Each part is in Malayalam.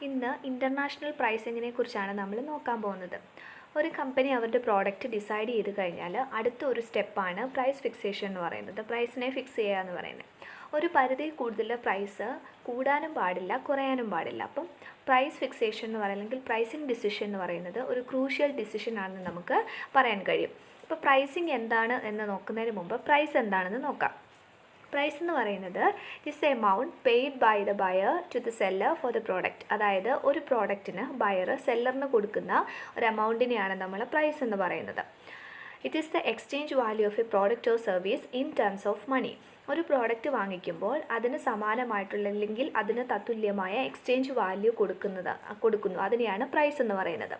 ഇന്ന് ഇൻ്റർനാഷണൽ പ്രൈസിങ്ങിനെ കുറിച്ചാണ് നമ്മൾ നോക്കാൻ പോകുന്നത്. ഒരു കമ്പനി അവരുടെ പ്രോഡക്റ്റ് ഡിസൈഡ് ചെയ്ത് കഴിഞ്ഞാൽ അടുത്ത ഒരു സ്റ്റെപ്പാണ് പ്രൈസ് ഫിക്സേഷൻ എന്ന് പറയുന്നത്. പ്രൈസിനെ ഫിക്സ് ചെയ്യുക എന്ന് പറയുന്നത്. ഒരു പരിധി കൂടുതൽ പ്രൈസ് കൂടാനും പാടില്ല, കുറയാനും പാടില്ല. അപ്പം പ്രൈസ് ഫിക്സേഷൻ എന്ന് പറയുന്നത്, പ്രൈസിങ് ഡിസിഷൻ എന്ന് പറയുന്നത് ഒരു ക്രൂഷ്യൽ ഡിസിഷൻ ആണെന്ന് നമുക്ക് പറയാൻ കഴിയും. ഇപ്പോൾ പ്രൈസിങ് എന്താണ് എന്ന് നോക്കുന്നതിന് മുമ്പ് പ്രൈസ് എന്താണെന്ന് നോക്കാം. പ്രൈസ് എന്ന് പറയുന്നത് is amount paid by the buyer to the seller for the product. അതായത് ഒരു പ്രോഡക്റ്റിന് ബയർ സെല്ലറിന് കൊടുക്കുന്ന ഒരു എമൗണ്ടിനെയാണ് നമ്മൾ പ്രൈസ് എന്ന് പറയുന്നത്. It is the exchange value of a product or service in terms of money. ഒരു പ്രോഡക്റ്റ് വാങ്ങിക്കുമ്പോൾ അതിന് സമാനമായിട്ടുള്ള അല്ലെങ്കിൽ അതിന് തത്തുല്യമായ എക്സ്ചേഞ്ച് വാല്യൂ കൊടുക്കുന്നു അതിനെയാണ് പ്രൈസ് എന്ന് പറയുന്നത്.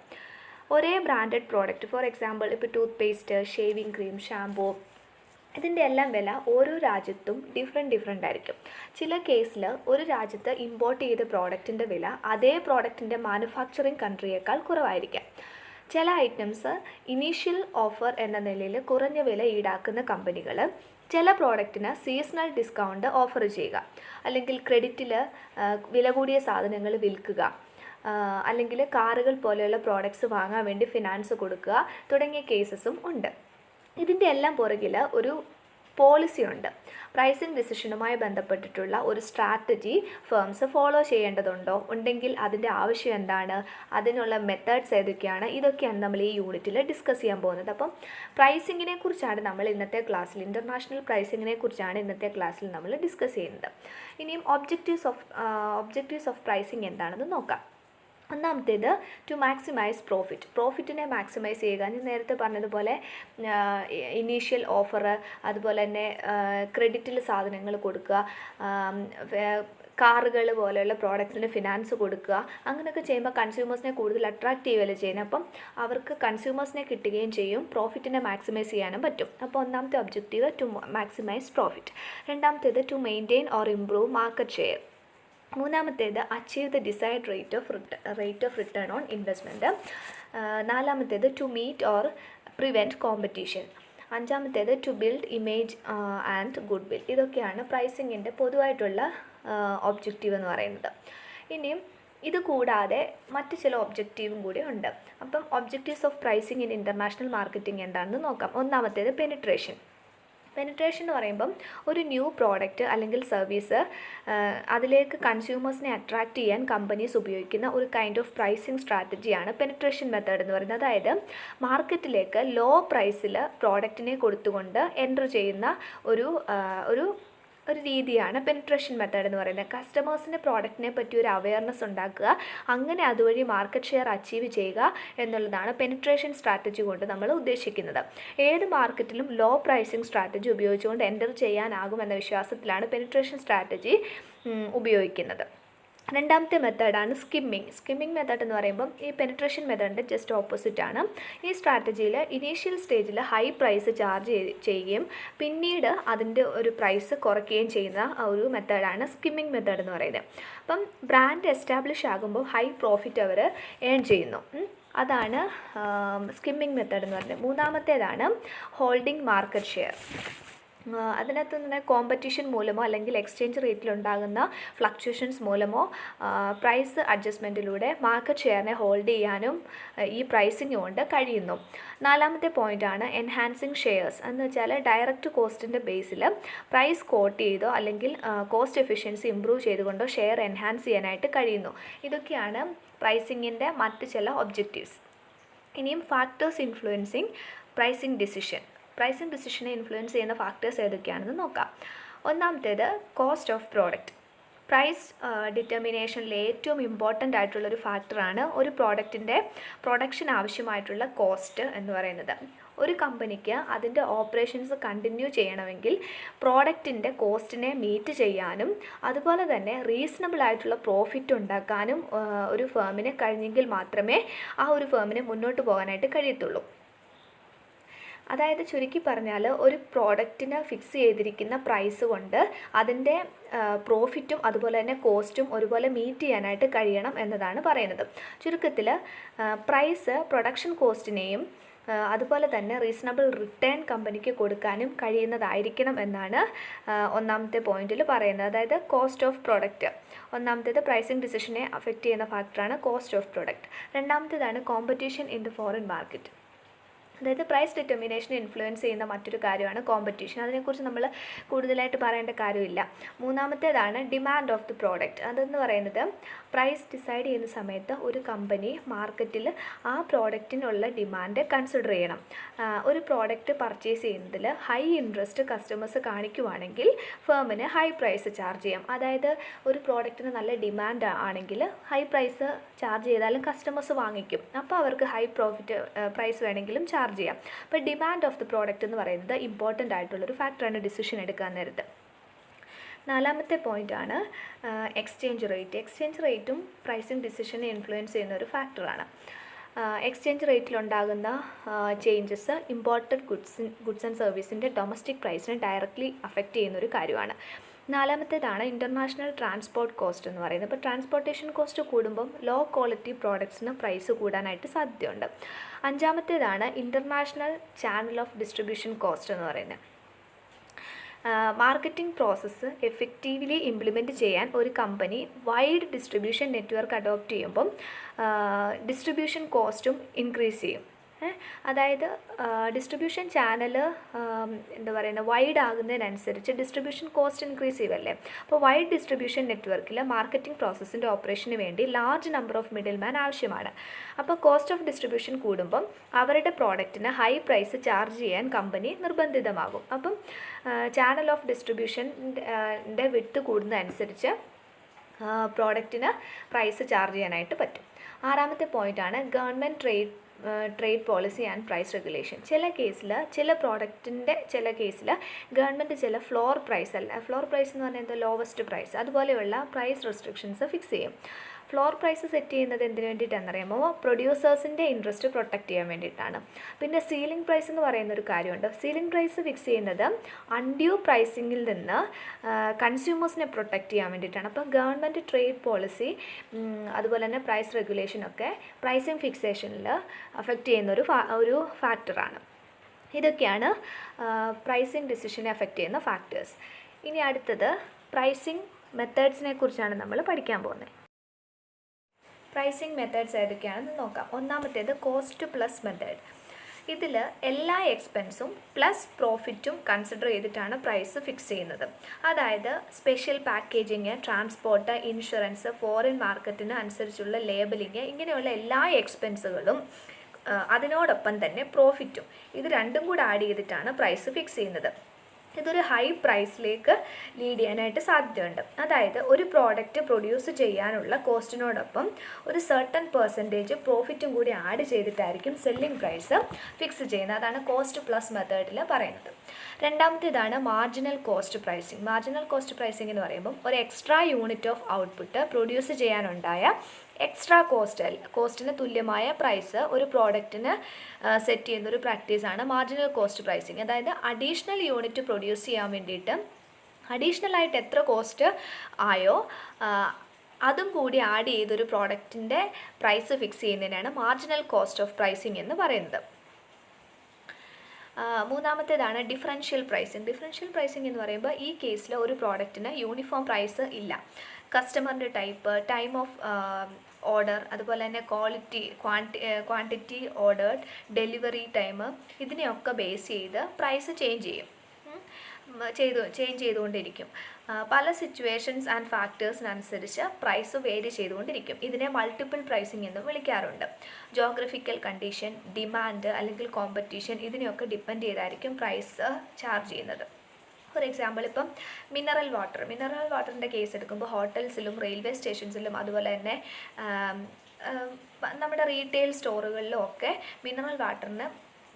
ഒരേ ബ്രാൻഡഡ് പ്രോഡക്റ്റ്, ഫോർ എക്സാമ്പിൾ ഇപ്പോൾ tooth paste, shaving cream, shampoo, ഇതിൻ്റെ എല്ലാം വില ഓരോ രാജ്യത്തും ഡിഫറെൻ്റ് ആയിരിക്കും. ചില കേസിൽ ഒരു രാജ്യത്ത് ഇമ്പോർട്ട് ചെയ്ത പ്രോഡക്റ്റിൻ്റെ വില അതേ പ്രോഡക്റ്റിൻ്റെ മാനുഫാക്ചറിങ് കൺട്രിയേക്കാൾ കുറവായിരിക്കാം. ചില ഐറ്റംസ് ഇനീഷ്യൽ ഓഫർ എന്ന നിലയിൽ കുറഞ്ഞ വില ഈടാക്കുന്ന കമ്പനികൾ ചില പ്രോഡക്റ്റിന് സീസണൽ ഡിസ്കൗണ്ട് ഓഫർ ചെയ്യുക, അല്ലെങ്കിൽ ക്രെഡിറ്റിൽ വില കൂടിയ സാധനങ്ങൾ വിൽക്കുക, അല്ലെങ്കിൽ കാറുകൾ പോലെയുള്ള പ്രോഡക്ട്സ് വാങ്ങാൻ വേണ്ടി ഫിനാൻസ് കൊടുക്കുക തുടങ്ങിയ കേസസും ഉണ്ട്. ഇതിൻ്റെ എല്ലാം പുറകിൽ ഒരു പോളിസി ഉണ്ട്. പ്രൈസിങ് ഡിസിഷനുമായി ബന്ധപ്പെട്ടിട്ടുള്ള ഒരു സ്ട്രാറ്റജി ഫേംസ് ഫോളോ ചെയ്യേണ്ടതുണ്ടോ, ഉണ്ടെങ്കിൽ അതിൻ്റെ ആവശ്യം എന്താണ്, അതിനുള്ള മെത്തേഡ്സ് ഏതൊക്കെയാണ്, ഇതൊക്കെയാണ് നമ്മൾ ഈ യൂണിറ്റിൽ ഡിസ്കസ് ചെയ്യാൻ പോകുന്നത്. അപ്പം പ്രൈസിങ്ങിനെ കുറിച്ചാണ് നമ്മൾ ഇന്നത്തെ ക്ലാസ്സിൽ, ഇൻ്റർനാഷണൽ പ്രൈസിങ്ങിനെ കുറിച്ചാണ് ഇന്നത്തെ ക്ലാസ്സിൽ നമ്മൾ ഡിസ്കസ് ചെയ്യുന്നത്. ഇനിയും ഒബ്ജക്റ്റീവ്സ് ഓഫ് പ്രൈസിങ് എന്താണെന്ന് നോക്കാം. ഒന്നാമത്തേത് ടു മാക്സിമൈസ് പ്രോഫിറ്റിനെ മാക്സിമൈസ് ചെയ്യുക. ഞാൻ നേരത്തെ പറഞ്ഞതുപോലെ ഇനീഷ്യൽ ഓഫർ, അതുപോലെ തന്നെ ക്രെഡിറ്റിൽ സാധനങ്ങൾ കൊടുക്കുക, കാറുകൾ പോലെയുള്ള പ്രോഡക്റ്റ്സിന് ഫിനാൻസ് കൊടുക്കുക, അങ്ങനെയൊക്കെ ചെയ്യുമ്പോൾ കൺസ്യൂമേഴ്സിനെ കൂടുതൽ അട്രാക്റ്റ് ചെയ്യുകയല്ലേ ചെയ്യുന്നത്. അപ്പം അവർക്ക് കൺസ്യൂമേഴ്സിനെ കിട്ടുകയും ചെയ്യും, പ്രോഫിറ്റിനെ മാക്സിമൈസ് ചെയ്യാനും പറ്റും. അപ്പോൾ ഒന്നാമത്തെ ഒബ്ജക്റ്റീവ് ടു മാക്സിമൈസ് പ്രോഫിറ്റ്. രണ്ടാമത്തേത് to maintain or improve market share. മൂന്നാമത്തേത് achieve the decide rate of return on investment. നാലാമത്തേത് to meet or prevent competition. അഞ്ചാമത്തേത് to build image and goodwill. ഇതൊക്കെയാണ് പ്രൈസിങ്ങിൻ്റെ പൊതുവായിട്ടുള്ള ഒബ്ജക്റ്റീവ് എന്ന് പറയുന്നത്. ഇനിയും ഇത് കൂടാതെ മറ്റ് ചില ഒബ്ജക്റ്റീവും കൂടി ഉണ്ട്. അപ്പം objectives of pricing in international marketing എന്താണെന്ന് നോക്കാം. ഒന്നാമത്തേത് പെനിട്രേഷൻ എന്ന് പറയുമ്പം ഒരു ന്യൂ പ്രോഡക്റ്റ് അല്ലെങ്കിൽ സർവീസ് അതിലേക്ക് കൺസ്യൂമേഴ്സിനെ അട്രാക്റ്റ് ചെയ്യാൻ കമ്പനീസ് ഉപയോഗിക്കുന്ന ഒരു കൈൻഡ് ഓഫ് പ്രൈസിങ് സ്ട്രാറ്റജിയാണ് പെനിട്രേഷൻ മെത്തേഡ് എന്ന് പറയുന്നത്. അതായത് മാർക്കറ്റിലേക്ക് ലോ പ്രൈസിൽ പ്രോഡക്റ്റിനെ കൊടുത്തുകൊണ്ട് എൻ്റർ ചെയ്യുന്ന ഒരു രീതിയാണ് പെനിട്രേഷൻ മെത്തേഡ് എന്ന് പറയുന്നത്. കസ്റ്റമേഴ്സിന് പ്രോഡക്റ്റിനെ പറ്റി ഒരു അവയർനെസ് ഉണ്ടാക്കുക, അങ്ങനെ അതുവഴി മാർക്കറ്റ് ഷെയർ അച്ചീവ് ചെയ്യുക എന്നുള്ളതാണ് പെനിട്രേഷൻ സ്ട്രാറ്റജി കൊണ്ട് നമ്മൾ ഉദ്ദേശിക്കുന്നത്. ഏത് മാർക്കറ്റിലും ലോ പ്രൈസിങ് സ്ട്രാറ്റജി ഉപയോഗിച്ചുകൊണ്ട് എൻ്റർ ചെയ്യാനാകുമെന്ന വിശ്വാസത്തിലാണ് പെനിട്രേഷൻ സ്ട്രാറ്റജി ഉപയോഗിക്കുന്നത്. രണ്ടാമത്തെ മെത്തേഡാണ് സ്കിമ്മിങ് മെത്തേഡ് എന്ന് പറയുമ്പം ഈ പെനിട്രേഷൻ മെത്തേഡിൻ്റെ ജസ്റ്റ് ഓപ്പോസിറ്റ് ആണ്. ഈ സ്ട്രാറ്റജിയിൽ ഇനീഷ്യൽ സ്റ്റേജിൽ ഹൈ പ്രൈസ് ചാർജ് ചെയ്യുകയും പിന്നീട് അതിൻ്റെ ഒരു പ്രൈസ് കുറയ്ക്കുകയും ചെയ്യുന്ന ഒരു മെത്തേഡാണ് സ്കിമ്മിങ് മെത്തേഡ് എന്ന് പറയുന്നത്. അപ്പം ബ്രാൻഡ് എസ്റ്റാബ്ലിഷ് ആകുമ്പോൾ ഹൈ പ്രോഫിറ്റ് അവർ ഏൺ ചെയ്യുന്നു. അതാണ് സ്കിമ്മിങ് മെത്തേഡ് എന്ന് പറയുന്നത്. മൂന്നാമത്തേതാണ് ഹോൾഡിംഗ് മാർക്കറ്റ് ഷെയർ. അതിനകത്ത് തന്നെ കോമ്പറ്റീഷൻ മൂലമോ അല്ലെങ്കിൽ എക്സ്ചേഞ്ച് റേറ്റിലുണ്ടാകുന്ന ഫ്ലക്ച്വേഷൻസ് മൂലമോ പ്രൈസ് അഡ്ജസ്റ്റ്മെൻറ്റിലൂടെ മാർക്കറ്റ് ഷെയറിനെ ഹോൾഡ് ചെയ്യാനും ഈ പ്രൈസിങ് കൊണ്ട് കഴിയുന്നു. നാലാമത്തെ പോയിൻ്റാണ് എൻഹാൻസിങ് ഷെയർസ്. എന്ന് വെച്ചാൽ ഡയറക്റ്റ് കോസ്റ്റിൻ്റെ ബേസിൽ പ്രൈസ് കോട്ട് ചെയ്തോ അല്ലെങ്കിൽ കോസ്റ്റ് എഫിഷ്യൻസി ഇമ്പ്രൂവ് ചെയ്തുകൊണ്ടോ ഷെയർ എൻഹാൻസ് ചെയ്യാനായിട്ട് കഴിയുന്നു. ഇതൊക്കെയാണ് പ്രൈസിങ്ങിൻ്റെ മറ്റ് ചില ഒബ്ജക്റ്റീവ്സ്. ഇനിയും ഫാക്ടേഴ്സ് ഇൻഫ്ലുവൻസിങ് പ്രൈസിങ് ഡിസിഷനെ ഇൻഫ്ലുവൻസ് ചെയ്യുന്ന ഫാക്ടേഴ്സ് ഏതൊക്കെയാണെന്ന് നോക്കാം. ഒന്നാമത്തേത് കോസ്റ്റ് ഓഫ് പ്രോഡക്റ്റ്. പ്രൈസ് ഡിറ്റർമിനേഷനിൽ ഏറ്റവും ഇമ്പോർട്ടൻ്റ് ആയിട്ടുള്ളൊരു ഫാക്ടറാണ് ഒരു പ്രോഡക്റ്റിൻ്റെ പ്രൊഡക്ഷൻ ആവശ്യമായിട്ടുള്ള കോസ്റ്റ് എന്ന് പറയുന്നത്. ഒരു കമ്പനിക്ക് അതിൻ്റെ ഓപ്പറേഷൻസ് കണ്ടിന്യൂ ചെയ്യണമെങ്കിൽ പ്രോഡക്റ്റിൻ്റെ കോസ്റ്റിനെ മീറ്റ് ചെയ്യാനും അതുപോലെ തന്നെ റീസണബിൾ ആയിട്ടുള്ള പ്രോഫിറ്റ് ഉണ്ടാക്കാനും ഒരു ഫേമിന് കഴിഞ്ഞെങ്കിൽ മാത്രമേ ആ ഒരു ഫേമിന് മുന്നോട്ട് പോകാനായിട്ട് കഴിയത്തുള്ളൂ. അതായത് ചുരുക്കി പറഞ്ഞാൽ ഒരു പ്രോഡക്റ്റിന് ഫിക്സ് ചെയ്തിരിക്കുന്ന പ്രൈസ് കൊണ്ട് അതിൻ്റെ പ്രോഫിറ്റും അതുപോലെ തന്നെ കോസ്റ്റും ഒരുപോലെ മീറ്റ് ചെയ്യാനായിട്ട് കഴിയണം എന്നതാണ് പറയുന്നത്. ചുരുക്കത്തിൽ പ്രൈസ് പ്രൊഡക്ഷൻ കോസ്റ്റിനെയും അതുപോലെ തന്നെ റീസണബിൾ റിട്ടേൺ കമ്പനിക്ക് കൊടുക്കാനും കഴിയുന്നതായിരിക്കണം എന്നാണ് ഒന്നാമത്തെ പോയിന്റിൽ പറയുന്നത്. അതായത് കോസ്റ്റ് ഓഫ് പ്രോഡക്റ്റ്. ഒന്നാമത്തേത് പ്രൈസിങ് ഡിസിഷനെ അഫക്റ്റ് ചെയ്യുന്ന ഫാക്ടറാണ് കോസ്റ്റ് ഓഫ് പ്രോഡക്റ്റ്. രണ്ടാമത്തേതാണ് competition in the foreign market. അതായത് പ്രൈസ് ഡിറ്റർമിനേഷനെ ഇൻഫ്ലുവൻസ് ചെയ്യുന്ന മറ്റൊരു കാര്യമാണ് കോമ്പറ്റീഷൻ. അതിനെക്കുറിച്ച് നമ്മൾ കൂടുതലായിട്ട് പറയേണ്ട കാര്യമില്ല. മൂന്നാമത്തേതാണ് ഡിമാൻഡ് ഓഫ് ദി പ്രോഡക്റ്റ്. അതെന്ന് പറയുന്നത് പ്രൈസ് ഡിസൈഡ് ചെയ്യുന്ന സമയത്ത് ഒരു കമ്പനി മാർക്കറ്റിൽ ആ പ്രോഡക്റ്റിനുള്ള ഡിമാൻഡ് കൺസിഡർ ചെയ്യണം. ഒരു പ്രോഡക്റ്റ് പർച്ചേസ് ചെയ്യുന്നതിൽ ഹൈ ഇൻട്രസ്റ്റ് കസ്റ്റമേഴ്സ് കാണിക്കുവാണെങ്കിൽ ഫേമിന് ഹൈ പ്രൈസ് ചാർജ് ചെയ്യാം. അതായത് ഒരു പ്രോഡക്റ്റിന് നല്ല ഡിമാൻഡ് ആണെങ്കിൽ ഹൈ പ്രൈസ് ചാർജ് ചെയ്താലും കസ്റ്റമേഴ്സ് വാങ്ങിക്കും. അപ്പോൾ അവർക്ക് ഹൈ പ്രൈസ് വേണമെങ്കിലും ചാർജ് ചെയ്യാം. അപ്പോൾ ഡിമാൻഡ് ഓഫ് ദി പ്രോഡക്റ്റ് എന്ന് പറയുന്നത് ഇമ്പോർട്ടൻ്റ് ആയിട്ടുള്ളൊരു ഫാക്ടറാണ് ഡിസിഷൻ എടുക്കാൻ നേരത്ത്. നാലാമത്തെ പോയിൻ്റാണ് എക്സ്ചേഞ്ച് റേറ്റ്. എക്സ്ചേഞ്ച് റേറ്റും പ്രൈസിങ് ഡിസിഷനെ ഇൻഫ്ലുവൻസ് ചെയ്യുന്ന ഒരു ഫാക്ടറാണ്. എക്സ്ചേഞ്ച് റേറ്റിലുണ്ടാകുന്ന ചേഞ്ചസ് ഇമ്പോർട്ടഡ് ഗുഡ്സ് ആൻഡ് സർവീസിൻ്റെ ഡൊമസ്റ്റിക് പ്രൈസിനെ ഡയറക്റ്റ്ലി അഫക്റ്റ് ചെയ്യുന്ന ഒരു കാര്യമാണ്. നാലാമത്തേതാണ് ഇൻ്റർനാഷണൽ ട്രാൻസ്പോർട്ട് കോസ്റ്റ് എന്ന് പറയുന്നത്. ഇപ്പോൾ ട്രാൻസ്പോർട്ടേഷൻ കോസ്റ്റ് കൂടുമ്പം ലോ ക്വാളിറ്റി പ്രോഡക്ട്സിന് പ്രൈസ് കൂടാനായിട്ട് സാധ്യതയുണ്ട്. അഞ്ചാമത്തേതാണ് international channel of distribution cost എന്ന് പറയുന്നത്. മാർക്കറ്റിംഗ് പ്രോസസ്സ് എഫക്റ്റീവ്ലി ഇംപ്ലിമെൻറ്റ് ചെയ്യാൻ ഒരു company wide distribution network adopt ചെയ്യുമ്പം ഡിസ്ട്രിബ്യൂഷൻ കോസ്റ്റും ഇൻക്രീസ് ചെയ്യും. അതായത് ഡിസ്ട്രിബ്യൂഷൻ ചാനൽ എന്താ പറയുന്നത് വൈഡ് ആകുന്നതിനനുസരിച്ച് ഡിസ്ട്രിബ്യൂഷൻ കോസ്റ്റ് ഇൻക്രീസ് ചെയ്യുമല്ലേ. അപ്പോൾ വൈഡ് ഡിസ്ട്രിബ്യൂഷൻ നെറ്റ്വർക്കിൽ മാർക്കറ്റിംഗ് പ്രോസസ്സിൻ്റെ ഓപ്പറേഷന് വേണ്ടി large number of middle man ആവശ്യമാണ്. അപ്പോൾ കോസ്റ്റ് ഓഫ് ഡിസ്ട്രിബ്യൂഷൻ കൂടുമ്പം അവരുടെ പ്രോഡക്റ്റിന് ഹൈ പ്രൈസ് ചാർജ് ചെയ്യാൻ കമ്പനി നിർബന്ധിതമാകും. അപ്പം ചാനൽ ഓഫ് ഡിസ്ട്രിബ്യൂഷൻ്റെ വിട്ട് കൂടുന്നതനുസരിച്ച് പ്രോഡക്റ്റിന് പ്രൈസ് ചാർജ് ചെയ്യാനായിട്ട് പറ്റും. ആറാമത്തെ പോയിൻ്റാണ് government trade policy and price regulation. ചില പ്രോഡക്റ്റിൻ്റെ കേസിൽ ഗവൺമെൻറ് ചില ഫ്ലോർ പ്രൈസ് എന്ന് പറയുന്നത് ലോവസ്റ്റ് പ്രൈസ് അതുപോലെയുള്ള പ്രൈസ് റെസ്ട്രിക്ഷൻസ് ഫിക്സ് ചെയ്യും. ഫ്ലോർ പ്രൈസ് സെറ്റ് ചെയ്യുന്നത് എന്തിനു വേണ്ടിയിട്ടാണെന്നറിയാമോ? പ്രൊഡ്യൂസേഴ്സിൻ്റെ ഇൻട്രസ്റ്റ് പ്രൊട്ടക്റ്റ് ചെയ്യാൻ വേണ്ടിയിട്ടാണ്. പിന്നെ സീലിംഗ് പ്രൈസ് എന്ന് പറയുന്നൊരു കാര്യമുണ്ട്. സീലിംഗ് പ്രൈസ് ഫിക്സ് ചെയ്യുന്നത് അൺഡ്യൂ പ്രൈസിങ്ങിൽ നിന്ന് കൺസ്യൂമേഴ്സിനെ പ്രൊട്ടക്റ്റ് ചെയ്യാൻ വേണ്ടിയിട്ടാണ്. അപ്പോൾ ഗവൺമെൻറ് ട്രേഡ് പോളിസി അതുപോലെ തന്നെ പ്രൈസ് റെഗുലേഷനൊക്കെ പ്രൈസിങ് ഫിക്സേഷനിൽ അഫക്റ്റ് ചെയ്യുന്ന ഒരു ഫാക്ടറാണ്. ഇതൊക്കെയാണ് പ്രൈസിങ് ഡിസിഷനെ അഫക്റ്റ് ചെയ്യുന്ന ഫാക്ടേഴ്സ്. ഇനി അടുത്തത് പ്രൈസിങ് മെത്തേഡ്സിനെ കുറിച്ചാണ് നമ്മൾ പഠിക്കാൻ പോകുന്നത്. പ്രൈസിങ് മെത്തേഡ്സ് ഏതൊക്കെയാണെന്ന് നോക്കാം. ഒന്നാമത്തേത് കോസ്റ്റ് പ്ലസ് മെത്തേഡ്. ഇതിൽ എല്ലാ എക്സ്പെൻസും പ്ലസ് പ്രോഫിറ്റും കൺസിഡർ ചെയ്തിട്ടാണ് പ്രൈസ് ഫിക്സ് ചെയ്യുന്നത്. അതായത് special packaging, transport, insurance, foreign മാർക്കറ്റിന് അനുസരിച്ചുള്ള ലേബലിങ്, ഇങ്ങനെയുള്ള എല്ലാ എക്സ്പെൻസുകളും അതിനോടൊപ്പം തന്നെ പ്രോഫിറ്റും ഇത് രണ്ടും കൂടെ ആഡ് ചെയ്തിട്ടാണ് പ്രൈസ് ഫിക്സ് ചെയ്യുന്നത്. ഇതൊരു ഹൈ പ്രൈസിലേക്ക് ലീഡ് ചെയ്യാനായിട്ട് സാധ്യതയുണ്ട്. അതായത് ഒരു പ്രോഡക്റ്റ് പ്രൊഡ്യൂസ് ചെയ്യാനുള്ള കോസ്റ്റിനോടൊപ്പം ഒരു സർട്ടൺ പെർസെൻറ്റേജ് പ്രോഫിറ്റും കൂടി ആഡ് ചെയ്തിട്ടായിരിക്കും സെല്ലിംഗ് പ്രൈസ് ഫിക്സ് ചെയ്യുന്നത്. അതാണ് കോസ്റ്റ് പ്ലസ് മെത്തേഡിൽ പറയുന്നത്. രണ്ടാമത്തേതാണ് marginal cost pricing. Marginal cost pricing എന്ന് പറയുമ്പം ഒരു extra unit of output produce ചെയ്യാനുണ്ടായ എക്സ്ട്രാ കോസ്റ്റിന് തുല്യമായ പ്രൈസ് ഒരു പ്രോഡക്റ്റിന് സെറ്റ് ചെയ്യുന്നൊരു പ്രാക്ടീസാണ് മാർജിനൽ കോസ്റ്റ് പ്രൈസിങ്. അതായത് അഡീഷണൽ യൂണിറ്റ് പ്രൊഡ്യൂസ് ചെയ്യാൻ വേണ്ടിയിട്ട് അഡീഷണലായിട്ട് എത്ര കോസ്റ്റ് ആയോ അതും കൂടി ആഡ് ചെയ്തൊരു പ്രോഡക്റ്റിൻ്റെ പ്രൈസ് ഫിക്സ് ചെയ്യുന്നതിനാണ് മാർജിനൽ കോസ്റ്റ് ഓഫ് പ്രൈസിങ് എന്ന് പറയുന്നത്. മൂന്നാമത്തേതാണ് ഡിഫറൻഷ്യൽ പ്രൈസിങ്. ഡിഫറൻഷ്യൽ പ്രൈസിങ് എന്ന് പറയുമ്പോൾ ഈ കേസിൽ ഒരു പ്രോഡക്റ്റിന് യൂണിഫോം പ്രൈസ് ഇല്ല. കസ്റ്റമറിൻ്റെ ടൈപ്പ്, ടൈം ഓഫ് ഓർഡർ, അതുപോലെ തന്നെ ക്വാണ്ടിറ്റി ഓർഡേർഡ്, ഡെലിവറി ടൈം, ഇതിനെയൊക്കെ ബേസ് ചെയ്ത് പ്രൈസ് ചേഞ്ച് ചെയ്തുകൊണ്ടിരിക്കും. പല സിറ്റുവേഷൻസ് ആൻഡ് ഫാക്ടേഴ്സിനനുസരിച്ച് പ്രൈസ് വേരി ചെയ്തുകൊണ്ടിരിക്കും. ഇതിനെ മൾട്ടിപ്പിൾ പ്രൈസിങ് എന്ന് വിളിക്കാറുണ്ട്. ജോഗ്രഫിക്കൽ കണ്ടീഷൻ, ഡിമാൻഡ് അല്ലെങ്കിൽ കോമ്പറ്റീഷൻ ഇതിനെയൊക്കെ ഡിപ്പെൻഡ് ചെയ്തായിരിക്കും പ്രൈസ് ചാർജ് ചെയ്യുന്നത്. ഫോർ എക്സാമ്പിൾ ഇപ്പം മിനറൽ വാട്ടറിൻ്റെ കേസ് എടുക്കുമ്പോൾ ഹോട്ടൽസിലും റെയിൽവേ സ്റ്റേഷൻസിലും അതുപോലെ തന്നെ നമ്മുടെ റീറ്റെയിൽ സ്റ്റോറുകളിലും ഒക്കെ മിനറൽ വാട്ടറിന്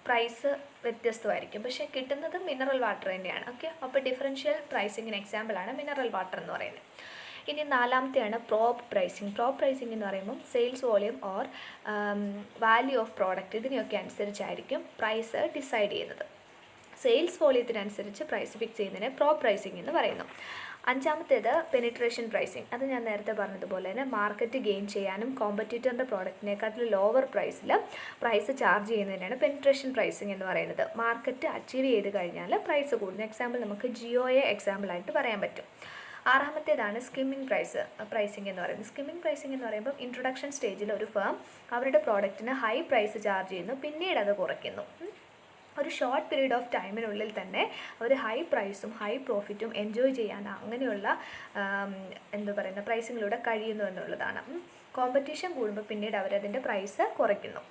പ്രൈസ് വ്യത്യസ്തമായിരിക്കും. പക്ഷേ കിട്ടുന്നത് മിനറൽ വാട്ടർ തന്നെയാണ്. ഓക്കെ, അപ്പോൾ ഡിഫറൻഷ്യൽ പ്രൈസിങ്ങിന് എക്സാമ്പിളാണ് മിനറൽ വാട്ടർ എന്ന് പറയുന്നത്. ഇനി നാലാമത്തെയാണ് പ്രോപ്പ് പ്രൈസിങ്. പ്രോപ്പ് പ്രൈസിങ് എന്ന് പറയുമ്പം sales volume or value of product ഇതിനെയൊക്കെ അനുസരിച്ചായിരിക്കും പ്രൈസ് ഡിസൈഡ് ചെയ്യുന്നത്. സെയിൽസ് വോളിയത്തിനനുസരിച്ച് പ്രൈസ് ഫിക്സ് ചെയ്യുന്നതിനെ പ്രോപ്പ് പ്രൈസിങ് എന്ന് പറയുന്നു. അഞ്ചാമത്തേത് പെനിട്രേഷൻ പ്രൈസിങ്. അത് ഞാൻ നേരത്തെ പറഞ്ഞതുപോലെ തന്നെ മാർക്കറ്റ് ഗെയിൻ ചെയ്യാനും കോമ്പറ്റീറ്ററിൻ്റെ പ്രോഡക്റ്റിനെക്കാട്ടിലും ലോവർ പ്രൈസ് ചാർജ് ചെയ്യുന്നതിനാണ് പെനിട്രേഷൻ പ്രൈസിങ് എന്ന് പറയുന്നത്. മാർക്കറ്റ് അച്ചീവ് ചെയ്ത് കഴിഞ്ഞാൽ പ്രൈസ് കൂടുന്നു. എക്സാമ്പിൾ നമുക്ക് ജിയോയെ എക്സാമ്പിളായിട്ട് പറയാൻ പറ്റും. ആറാമത്തേതാണ് സ്കിമ്മിങ് പ്രൈസിങ് എന്ന് പറയുന്നത്. സ്കിമ്മിങ് പ്രൈസിങ് എന്ന് പറയുമ്പോൾ ഇൻട്രൊഡക്ഷൻ സ്റ്റേജിൽ ഒരു ഫേം അവരുടെ പ്രോഡക്റ്റിന് ഹൈ പ്രൈസ് ചാർജ് ചെയ്യുന്നു, പിന്നീട് അത് കുറയ്ക്കുന്നു. ഒരു ഷോർട്ട് പീരീഡ് ഓഫ് ടൈമിനുള്ളിൽ തന്നെ അവർ ഹൈ പ്രൈസും ഹൈ പ്രോഫിറ്റും എൻജോയ് ചെയ്യാൻ അങ്ങനെയുള്ള പ്രൈസിങ്ങിലൂടെ കഴിയുന്നു എന്നുള്ളതാണ്. കോമ്പറ്റീഷൻ കൂടുമ്പോൾ പിന്നീട് അവരതിൻ്റെ പ്രൈസ് കുറയ്ക്കുന്നു.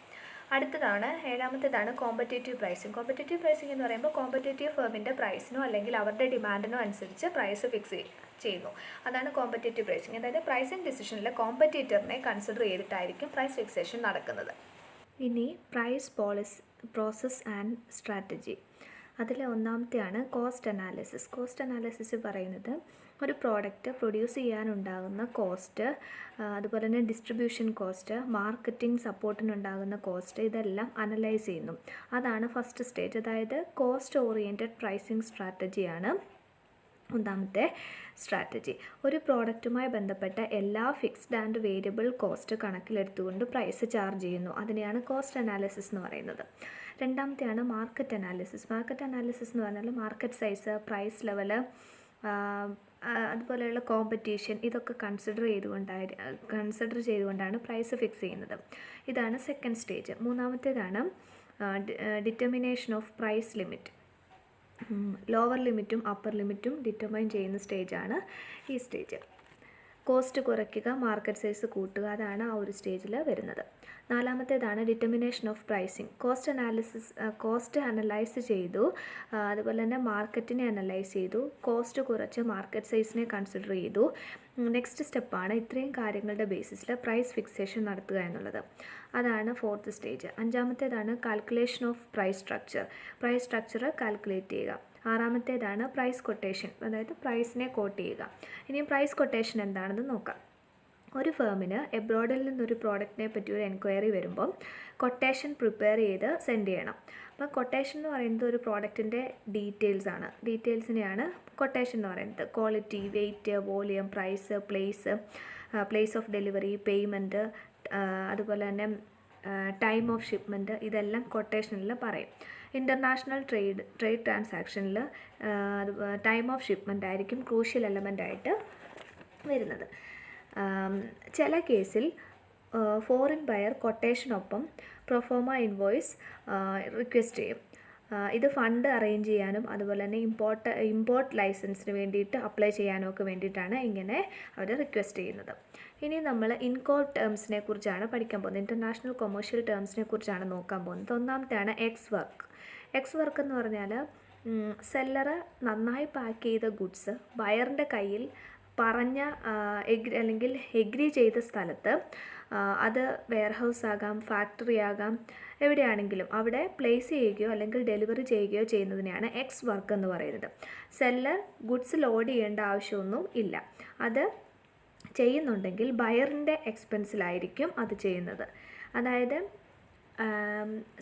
അടുത്തതാണ് ഏഴാമത്തേതാണ് കോമ്പറ്റേറ്റീവ് പ്രൈസിങ്. കോമ്പറ്റേറ്റീവ് പ്രൈസിങ് എന്ന് പറയുമ്പോൾ കോമ്പറ്റേറ്റീവ് ഫേമിൻ്റെ പ്രൈസിനോ അല്ലെങ്കിൽ അവരുടെ ഡിമാൻഡിനോ അനുസരിച്ച് പ്രൈസ് ഫിക്സ് ചെയ്യുന്നു. അതാണ് കോമ്പറ്റേറ്റീവ് പ്രൈസിങ്. അതായത് പ്രൈസിങ് ഡിസിഷനിൽ കോമ്പറ്റേറ്ററിനെ കൺസിഡർ ചെയ്തിട്ടായിരിക്കും പ്രൈസ് ഫിക്സേഷൻ നടക്കുന്നത്. ഇനി പ്രൈസ് പ്രോസസ് ആൻഡ് സ്ട്രാറ്റജി. അതിൽ ഒന്നാമത്തെയാണ് കോസ്റ്റ് അനാലിസിസ്. കോസ്റ്റ് അനാലിസിസ് പറയുന്നത് ഒരു പ്രോഡക്റ്റ് പ്രൊഡ്യൂസ് ചെയ്യാനുണ്ടാകുന്ന കോസ്റ്റ്, അതുപോലെ തന്നെ ഡിസ്ട്രിബ്യൂഷൻ കോസ്റ്റ്, മാർക്കറ്റിംഗ് സപ്പോർട്ടിനുണ്ടാകുന്ന കോസ്റ്റ്, ഇതെല്ലാം അനലൈസ് ചെയ്യുന്നു. അതാണ് ഫസ്റ്റ് സ്റ്റേജ്. അതായത് കോസ്റ്റ് ഓറിയൻറ്റഡ് പ്രൈസിങ് സ്ട്രാറ്റജിയാണ് ഒന്നാമത്തെ സ്ട്രാറ്റജി. ഒരു പ്രോഡക്റ്റുമായി ബന്ധപ്പെട്ട എല്ലാ ഫിക്സ്ഡ് ആൻഡ് വേരിയബിൾ കോസ്റ്റ് കണക്കിലെടുത്തുകൊണ്ട് പ്രൈസ് ചാർജ് ചെയ്യുന്നു. അതിനെയാണ് കോസ്റ്റ് അനാലിസിസ് എന്ന് പറയുന്നത്. രണ്ടാമത്തെയാണ് മാർക്കറ്റ് അനാലിസിസ്. മാർക്കറ്റ് അനാലിസിസ് എന്ന് പറഞ്ഞാൽ മാർക്കറ്റ് സൈസ്, പ്രൈസ് ലെവല്, അതുപോലെയുള്ള കോമ്പറ്റീഷൻ, ഇതൊക്കെ കൺസിഡർ ചെയ്തുകൊണ്ടാണ് പ്രൈസ് ഫിക്സ് ചെയ്യുന്നത്. ഇതാണ് സെക്കൻഡ് സ്റ്റേജ്. മൂന്നാമത്തേതാണ് determination of price limit. Lower ലിമിറ്റും അപ്പർ ലിമിറ്റും ഡിറ്റർമൈൻ ചെയ്യുന്ന സ്റ്റേജാണ് ഈ സ്റ്റേജ്. കോസ്റ്റ് കുറയ്ക്കുക, മാർക്കറ്റ് സൈസ് കൂട്ടുക, അതാണ് ആ ഒരു സ്റ്റേജിൽ വരുന്നത്. നാലാമത്തേതാണ് determination of pricing. Cost analyse ചെയ്തു, അതുപോലെ തന്നെ മാർക്കറ്റിനെ അനലൈസ് ചെയ്തു, കോസ്റ്റ് കുറച്ച് മാർക്കറ്റ് സൈസിനെ കൺസിഡർ ചെയ്തു. നെക്സ്റ്റ് സ്റ്റെപ്പാണ് ഇത്രയും കാര്യങ്ങളുടെ ബേസിസിൽ പ്രൈസ് ഫിക്സേഷൻ നടത്തുക എന്നുള്ളത്. അതാണ് ഫോർത്ത് സ്റ്റേജ്. അഞ്ചാമത്തേതാണ് calculation of price structure calculate ചെയ്യുക. ആറാമത്തേതാണ് പ്രൈസ് കൊട്ടേഷൻ, അതായത് പ്രൈസിനെ കോട്ട് ചെയ്യുക. ഇനി പ്രൈസ് കൊട്ടേഷൻ എന്താണെന്ന് നോക്കാം. ഒരു ഫേമിന് എബ്രോഡിൽ നിന്നൊരു പ്രോഡക്റ്റിനെ പറ്റി ഒരു എൻക്വയറി വരുമ്പം കൊട്ടേഷൻ പ്രിപ്പയർ ചെയ്ത് സെൻഡ് ചെയ്യണം. അപ്പോൾ കൊട്ടേഷൻ എന്ന് പറയുന്നത് ഒരു പ്രോഡക്റ്റിൻ്റെ ഡീറ്റെയിൽസിനെയാണ് കൊട്ടേഷൻ എന്ന് പറയുന്നത്. Quality, weight, volume, price, place of delivery, payment, അതുപോലെ തന്നെ ടൈം ഓഫ് ഷിപ്മെൻറ്റ്, ഇതെല്ലാം കൊട്ടേഷനിൽ പറയും. ഇൻ്റർനാഷണൽ ട്രേഡ് ട്രാൻസാക്ഷനിൽ ടൈം ഓഫ് ഷിപ്മെൻ്റ് ആയിരിക്കും ക്രൂഷ്യൽ എലമെൻ്റായിട്ട് വരുന്നത്. ചില കേസിൽ ഫോറിൻ ബയർ കൊട്ടേഷനൊപ്പം പ്രൊഫോമ ഇൻവോയ്സ് റിക്വസ്റ്റ് ചെയ്യും. ഇത് ഫണ്ട് അറേഞ്ച് ചെയ്യാനും അതുപോലെ തന്നെ ഇമ്പോർട്ട് ലൈസൻസിന് വേണ്ടിയിട്ട് അപ്ലൈ ചെയ്യാനും ഒക്കെ വേണ്ടിയിട്ടാണ് ഇങ്ങനെ അവർ റിക്വസ്റ്റ് ചെയ്യുന്നത്. ഇനി നമ്മൾ ഇൻകോർട്ട് ടേംസിനെ കുറിച്ചാണ് പഠിക്കാൻ പോകുന്നത്. ഇൻ്റർനാഷണൽ കൊമേഴ്ഷ്യൽ ടേംസിനെ കുറിച്ചാണ് നോക്കാൻ പോകുന്നത്. ഒന്നാമത്തെയാണ് എക്സ് വർക്ക് എന്ന് പറഞ്ഞാൽ സെല്ലറ് നന്നായി പാക്ക് ചെയ്ത ഗുഡ്സ് ബയറിൻ്റെ കയ്യിൽ എഗ്രി ചെയ്ത സ്ഥലത്ത്, അത് വെയർഹൗസ് ആകാം, ഫാക്ടറി ആകാം, എവിടെയാണെങ്കിലും അവിടെ പ്ലേസ് ചെയ്യുകയോ അല്ലെങ്കിൽ ഡെലിവറി ചെയ്യുകയോ ചെയ്യുന്നതിനെയാണ് എക്സ് വർക്ക് എന്ന് പറയുന്നത്. സെല്ലർ ഗുഡ്സ് ലോഡ് ചെയ്യേണ്ട ആവശ്യമൊന്നും ഇല്ല. അത് ചെയ്യുന്നുണ്ടെങ്കിൽ ബയറിൻ്റെ എക്സ്പെൻസിലായിരിക്കും അത് ചെയ്യുന്നത്. അതായത്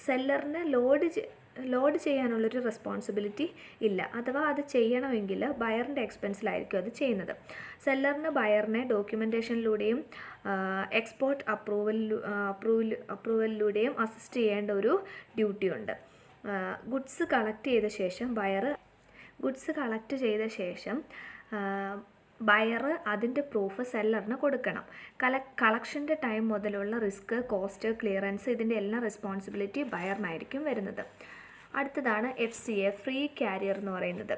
സെല്ലറിന് ലോഡ് ചെയ്യാനുള്ളൊരു റെസ്പോൺസിബിലിറ്റി ഇല്ല. അഥവാ അത് ചെയ്യണമെങ്കിൽ ബയറിൻ്റെ എക്സ്പെൻസിലായിരിക്കും അത് ചെയ്യുന്നത്. സെല്ലറിന് ബയറിനെ ഡോക്യുമെൻറ്റേഷനിലൂടെയും എക്സ്പോർട്ട് അപ്രൂവലിലൂടെയും അസിസ്റ്റ് ചെയ്യേണ്ട ഒരു ഡ്യൂട്ടി ഉണ്ട്. ഗുഡ്സ് കളക്ട് ചെയ്ത ശേഷം ബയർ അതിൻ്റെ പ്രൂഫ് സെല്ലറിന് കൊടുക്കണം. കളക്ഷൻ്റെ ടൈം മുതലുള്ള റിസ്ക്, കോസ്റ്റ്, ക്ലിയറൻസ്, ഇതിൻ്റെ എല്ലാം റെസ്പോൺസിബിലിറ്റി ബയറിനായിരിക്കും വരുന്നത്. അടുത്തതാണ് FCA, ഫ്രീ കാരിയർ എന്ന് പറയുന്നത്.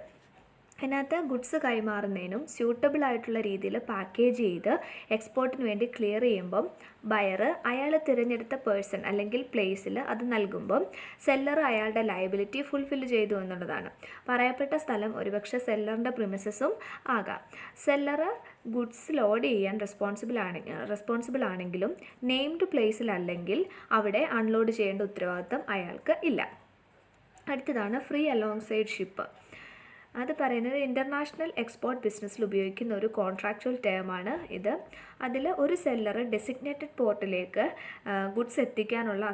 അതിനകത്ത് ഗുഡ്സ് കൈമാറുന്നതിനും സ്യൂട്ടബിൾ ആയിട്ടുള്ള രീതിയിൽ പാക്കേജ് ചെയ്ത് എക്സ്പോർട്ടിന് വേണ്ടി ക്ലിയർ ചെയ്യുമ്പം ബയർ അയാൾ തിരഞ്ഞെടുത്ത പേഴ്സൺ അല്ലെങ്കിൽ പ്ലേസിൽ അത് നൽകുമ്പം സെല്ലർ അയാളുടെ ലയബിലിറ്റി ഫുൾഫിൽ ചെയ്തു എന്നുള്ളതാണ്. പറയപ്പെട്ട സ്ഥലം ഒരുപക്ഷെ സെല്ലറിൻ്റെ പ്രിമിസസും ആകാം. സെല്ലർ ഗുഡ്സ് ലോഡ് ചെയ്യാൻ റെസ്പോൺസിബിൾ ആണെങ്കിലും നെയിംഡ് പ്ലേസിലല്ലെങ്കിൽ അവിടെ അൺലോഡ് ചെയ്യേണ്ട ഉത്തരവാദിത്തം അയാൾക്ക് ഇല്ല. അടുത്തതാണ് ഫ്രീ അലോങ് സൈഡ് ഷിപ്പ്. അത് പറയുന്നത് ഇൻ്റർനാഷണൽ എക്സ്പോർട്ട് ബിസിനസ്സിൽ ഉപയോഗിക്കുന്ന ഒരു കോൺട്രാക്ച്വൽ ടേമാണ് ഇത്. അതിൽ ഒരു സെല്ലർ ഡെസിഗ്നേറ്റഡ് പോർട്ടിലേക്ക് ഗുഡ്സ് എത്തിക്കാനുള്ള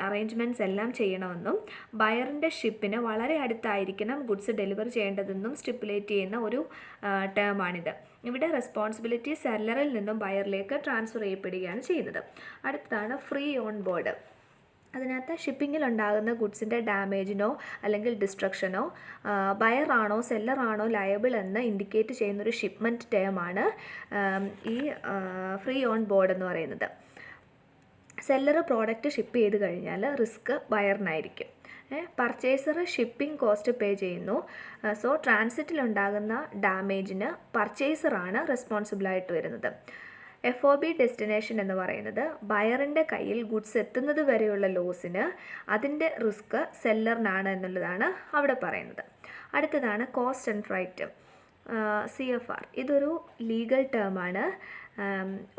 അറേഞ്ച്മെൻറ്റ്സ് എല്ലാം ചെയ്യണമെന്നും ബയറിൻ്റെ ഷിപ്പിന് വളരെ അടുത്തായിരിക്കണം ഗുഡ്സ് ഡെലിവർ ചെയ്യേണ്ടതെന്നും സ്റ്റിപ്പുലേറ്റ് ചെയ്യുന്ന ഒരു ടേമാണിത്. ഇവിടെ റെസ്പോൺസിബിലിറ്റി സെല്ലറിൽ നിന്നും ബയറിലേക്ക് ട്രാൻസ്ഫർ ചെയ്യപ്പെടുകയാണ് ചെയ്യുന്നത്. അടുത്തതാണ് ഫ്രീ ഓൺ ബോർഡ്. അതിനകത്ത് ഷിപ്പിങ്ങിലുണ്ടാകുന്ന ഗുഡ്സിൻ്റെ ഡാമേജിനോ അല്ലെങ്കിൽ ഡിസ്ട്രക്ഷനോ ബയറാണോ സെല്ലറാണോ ലയബിൾ എന്ന് ഇൻഡിക്കേറ്റ് ചെയ്യുന്നൊരു ഷിപ്മെൻറ്റ് ടേമാണ് ഈ ഫ്രീ ഓൺ ബോർഡ് എന്ന് പറയുന്നത്. സെല്ലർ പ്രോഡക്റ്റ് ഷിപ്പ് ചെയ്ത് കഴിഞ്ഞാൽ റിസ്ക് ബയറിനായിരിക്കും. പർച്ചേസർ ഷിപ്പിംഗ് കോസ്റ്റ് പേ ചെയ്യുന്നു. സോ ട്രാൻസിറ്റിലുണ്ടാകുന്ന ഡാമേജിന് പർച്ചേസറാണ് റെസ്പോൺസിബിളായിട്ട് വരുന്നത്. FOB ഡെസ്റ്റിനേഷൻ എന്ന് പറയുന്നത് ബയറിൻ്റെ കയ്യിൽ ഗുഡ്സ് എത്തുന്നത് വരെയുള്ള ലോസിന് അതിൻ്റെ റിസ്ക് സെല്ലറിനാണ് എന്നുള്ളതാണ് അവിടെ പറയുന്നത്. അടുത്തതാണ് കോസ്റ്റ് ആൻഡ് ഫ്രൈറ്റ്, CFR. ഇതൊരു ലീഗൽ ടേമാണ്.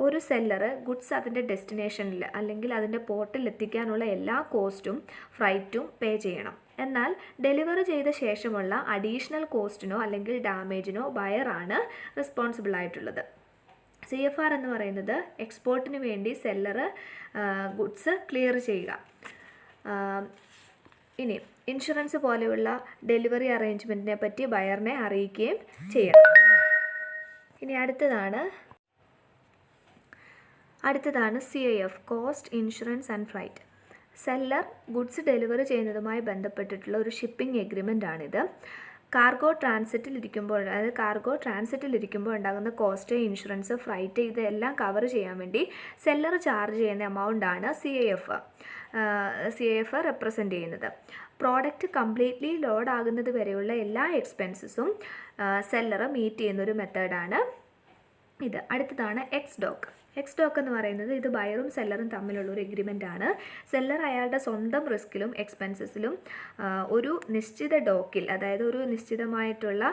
ഒരു സെല്ലറ് ഗുഡ്സ് അതിൻ്റെ ഡെസ്റ്റിനേഷനിൽ അല്ലെങ്കിൽ അതിൻ്റെ പോർട്ടിൽ എത്തിക്കാനുള്ള എല്ലാ കോസ്റ്റും ഫ്രൈറ്റും പേ ചെയ്യണം. എന്നാൽ ഡെലിവറി ചെയ്ത ശേഷമുള്ള അഡീഷണൽ കോസ്റ്റിനോ അല്ലെങ്കിൽ ഡാമേജിനോ ബയറാണ് റെസ്പോൺസിബിൾ ആയിട്ടുള്ളത്. CFR എന്ന് പറയുന്നത് എക്സ്പോർട്ടിന് വേണ്ടി സെല്ലറ് ഗുഡ്സ് ക്ലിയർ ചെയ്യുക. ഇനി ഇൻഷുറൻസ് പോലെയുള്ള ഡെലിവറി അറേഞ്ച്മെൻറ്റിനെ പറ്റി ബയറിനെ അറിയിക്കുകയും ചെയ്യണം. ഇനി അടുത്തതാണ് CIF, cost, insurance and freight. Seller goods delivery ചെയ്യുന്നതുമായി ബന്ധപ്പെട്ടിട്ടുള്ള ഒരു ഷിപ്പിംഗ് എഗ്രിമെൻ്റ് ആണിത്. കാർഗോ ട്രാൻസിറ്റിലിരിക്കുമ്പോൾ ഉണ്ടാകുന്ന കോസ്റ്റ്, ഇൻഷുറൻസ്, ഫ്രൈറ്റ് ഇതെല്ലാം കവർ ചെയ്യാൻ വേണ്ടി സെല്ലർ ചാർജ് ചെയ്യുന്ന എമൗണ്ടാണ് CIF റെപ്രസെൻ്റ് ചെയ്യുന്നത്. പ്രോഡക്റ്റ് കംപ്ലീറ്റ്ലി ലോഡ് ആകുന്നത് വരെയുള്ള എല്ലാ എക്സ്പെൻസസും സെല്ലർ മീറ്റ് ചെയ്യുന്നൊരു മെത്തേഡാണ് ഇത്. അടുത്തതാണ് എക്സ്ഡോക്ക് എന്ന് പറയുന്നത് ഇത് ബയറും സെല്ലറും തമ്മിലുള്ള ഒരു എഗ്രിമെൻ്റ് ആണ്. സെല്ലർ അയാളുടെ സ്വന്തം റിസ്കിലും എക്സ്പെൻസസിലും ഒരു നിശ്ചിത ഡോക്കിൽ, അതായത് ഒരു നിശ്ചിതമായിട്ടുള്ള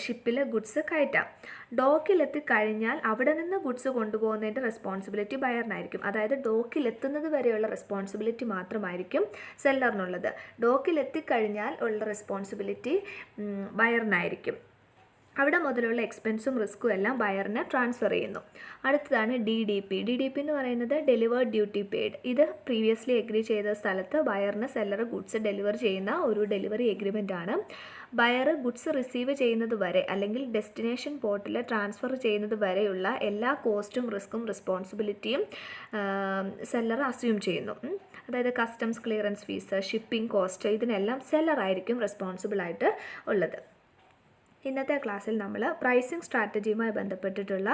ഷിപ്പിൽ ഗുഡ്സ് കയറ്റാം. ഡോക്കിലെത്തിക്കഴിഞ്ഞാൽ അവിടെ നിന്ന് ഗുഡ്സ് കൊണ്ടുപോകുന്നതിൻ്റെ റെസ്പോൺസിബിലിറ്റി ബയറിനായിരിക്കും. അതായത് ഡോക്കിലെത്തുന്നത് വരെയുള്ള റെസ്പോൺസിബിലിറ്റി മാത്രമായിരിക്കും സെല്ലറിനുള്ളത്. ഡോക്കിലെത്തിക്കഴിഞ്ഞാൽ ഉള്ള റെസ്പോൺസിബിലിറ്റി ബയറിനായിരിക്കും. അവിടെ മുതലുള്ള എക്സ്പെൻസും റിസ്ക്കും എല്ലാം ബയറിന് ട്രാൻസ്ഫർ ചെയ്യുന്നു. അടുത്തതാണ് DDP എന്ന് പറയുന്നത് ഡെലിവേർഡ് ഡ്യൂട്ടി പെയ്ഡ്. ഇത് പ്രീവിയസ്ലി എഗ്രി ചെയ്ത സ്ഥലത്ത് ബയറിന് സെല്ലർ ഗുഡ്സ് ഡെലിവർ ചെയ്യുന്ന ഒരു ഡെലിവറി എഗ്രിമെൻ്റ് ആണ്. ബയർ ഗുഡ്സ് റിസീവ് ചെയ്യുന്നത് വരെ അല്ലെങ്കിൽ ഡെസ്റ്റിനേഷൻ പോർട്ടിൽ ട്രാൻസ്ഫർ ചെയ്യുന്നത് വരെയുള്ള എല്ലാ കോസ്റ്റും റിസ്ക്കും റെസ്പോൺസിബിലിറ്റിയും സെല്ലർ അസ്യൂം ചെയ്യുന്നു. അതായത് customs clearance fees, shipping cost ഇതിനെല്ലാം സെല്ലറായിരിക്കും റെസ്പോൺസിബിൾ ആയിട്ട് ഉള്ളത്. ഇന്നത്തെ ക്ലാസ്സിൽ നമ്മൾ പ്രൈസിംഗ് സ്ട്രാറ്റജിയുമായി ബന്ധപ്പെട്ടിട്ടുള്ള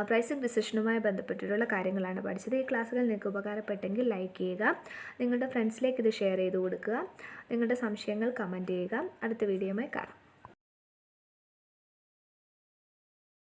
പ്രൈസിംഗ് ഡിസിഷനുമായി ബന്ധപ്പെട്ടിട്ടുള്ള കാര്യങ്ങളാണ് പഠിച്ചത്. ഈ ക്ലാസ്സുകൾ നിങ്ങൾക്ക് ഉപകാരപ്പെട്ടെങ്കിൽ ലൈക്ക് ചെയ്യുക, നിങ്ങളുടെ ഫ്രണ്ട്സിലേക്ക് ഇത് ഷെയർ ചെയ്ത് കൊടുക്കുക, നിങ്ങളുടെ സംശയങ്ങൾ കമൻറ്റ് ചെയ്യുക. അടുത്ത വീഡിയോയുമായി കാണാം.